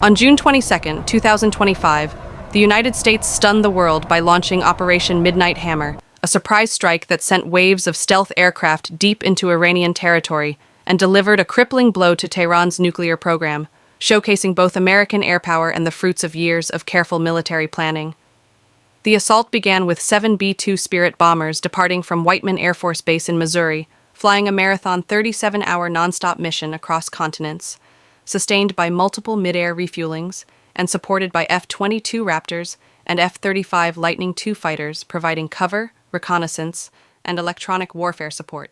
On June 22, 2025, the United States stunned the world by launching Operation Midnight Hammer, a surprise strike that sent waves of stealth aircraft deep into Iranian territory and delivered a crippling blow to Tehran's nuclear program, showcasing both American air power and the fruits of years of careful military planning. The assault began with 7 B-2 Spirit bombers departing from Whiteman Air Force Base in Missouri, flying a marathon 37-hour nonstop mission across continents, sustained by multiple mid-air refuelings, and supported by F-22 Raptors and F-35 Lightning II fighters providing cover, reconnaissance, and electronic warfare support.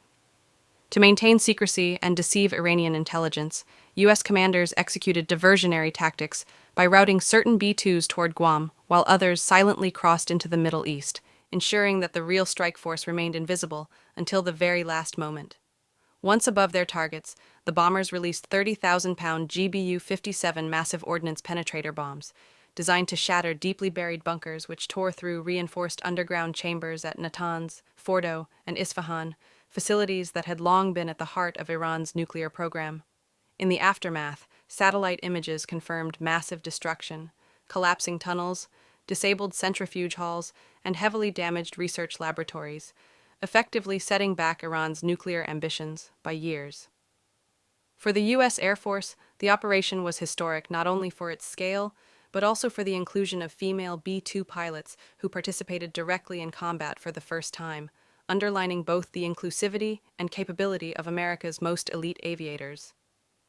To maintain secrecy and deceive Iranian intelligence, U.S. commanders executed diversionary tactics by routing certain B-2s toward Guam, while others silently crossed into the Middle East, ensuring that the real strike force remained invisible until the very last moment. Once above their targets, the bombers released 30,000-pound GBU-57 massive ordnance penetrator bombs, designed to shatter deeply buried bunkers which tore through reinforced underground chambers at Natanz, Fordow, and Isfahan, facilities that had long been at the heart of Iran's nuclear program. In the aftermath, satellite images confirmed massive destruction, collapsing tunnels, disabled centrifuge halls, and heavily damaged research laboratories, effectively setting back Iran's nuclear ambitions by years. For the U.S. Air Force, the operation was historic not only for its scale, but also for the inclusion of female B-2 pilots who participated directly in combat for the first time, underlining both the inclusivity and capability of America's most elite aviators.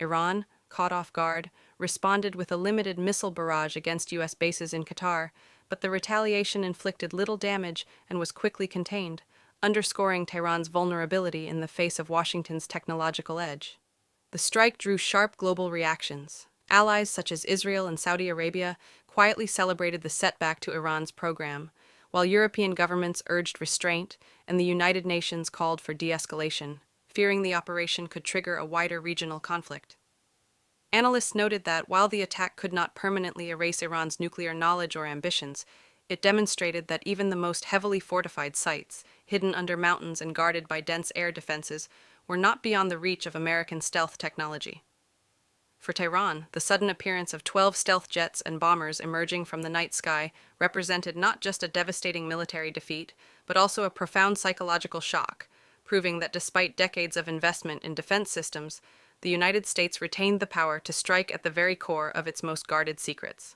Iran, caught off guard, responded with a limited missile barrage against U.S. bases in Qatar, but the retaliation inflicted little damage and was quickly contained, underscoring Tehran's vulnerability in the face of Washington's technological edge. The strike drew sharp global reactions. Allies such as Israel and Saudi Arabia quietly celebrated the setback to Iran's program, while European governments urged restraint and the United Nations called for de-escalation, fearing the operation could trigger a wider regional conflict. Analysts noted that while the attack could not permanently erase Iran's nuclear knowledge or ambitions, it demonstrated that even the most heavily fortified sites, hidden under mountains and guarded by dense air defenses, were not beyond the reach of American stealth technology. For Tehran, the sudden appearance of 12 stealth jets and bombers emerging from the night sky represented not just a devastating military defeat, but also a profound psychological shock, proving that despite decades of investment in defense systems, the United States retained the power to strike at the very core of its most guarded secrets.